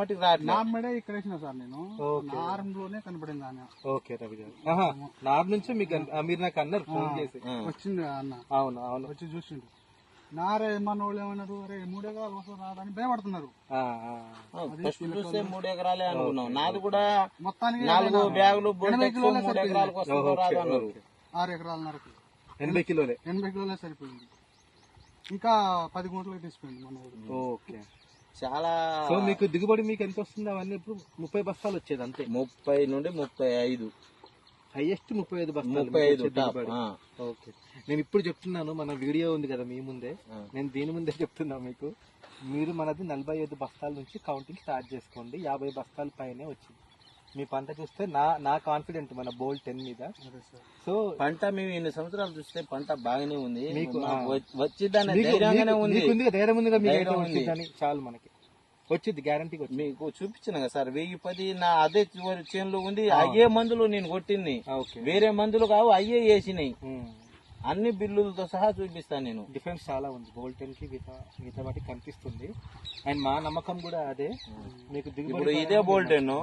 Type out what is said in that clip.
మటుకు రావట్లేదు. నార్మడే ఇక్కడ వేసిన సార్ నేను నార్మలోనే కనపడింది ఆయన. ఓకే రవి గారు, నార్ నుంచి మీకు మీరు నాకు అన్నారు ఫోన్ చేసి వచ్చింది అన్న. అవును అవును, వచ్చి చూసిండు. నారే మన వాళ్ళు ఏమన్నారు, అరే 3 ఎకరాలు వస్తుంది రాదని భయపడుతున్నారు. ఫస్ట్ చూస్తే 3 ఎకరాలే అనుకున్నాం. నాది కూడా మొత్తానికి 4 బ్యాగులు 3 ఎకరాలకు వస్తుంది రాదు అన్నారు. 6 ఎకరాలన్నరకు 80 కిలోలే 80 కిలోలే సరిపోయింది. ఇంకా 10 గుంటలకు తీసిపోయింది మన ఊరు. ఓకే, చాలా. సో మీకు దిగుబడి మీకు ఎంత వస్తుంది? అవన్నీ ఇప్పుడు 30 బస్తాలు వచ్చేది అంతే, 30 నుండి 35, హైయెస్ట్ 35 బస్తాలు 35 దిగుబడి. ఓకే, నేను ఇప్పుడు చెప్తున్నాను, మన వీడియో ఉంది కదా మీ ముందే, నేను దీని ముందే చెప్తున్నా మీకు. మీరు మనది 45 బస్తాల నుంచి కౌంటింగ్ స్టార్ట్ చేసుకోండి. 50 బస్తాల పైనే వచ్చింది మీ పంట చూస్తే. నా కాన్ఫిడెంట్ మన బోల్ 10 మీద. సో పంట మేము ఇన్ని సంవత్సరాలు చూస్తే పంట బాగానే ఉంది, మీకు వచ్చిందని ధైర్యంగానే ఉంది. ధైర్యం ఉంది కదా, మీకు వచ్చిందని చాలు, మనకి వచ్చింది గ్యారంటీ. మీకు చూపించిన కదా సార్ 1010 నా అదే చేనులో ఉంది. అయ్యే మందులు నేను కొట్టింది, వేరే మందులు కావు, అయ్యే వేసినాయి. అన్ని బిల్లులతో సహా చూపిస్తాను నేను. డిఫరెన్స్ చాలా ఉంది బోల్ 10 కి మిగతా వాటికి కనిపిస్తుంది. అండ్ మా నమ్మకం కూడా అదే. మీకు ఇప్పుడు ఇదే బోల్ 10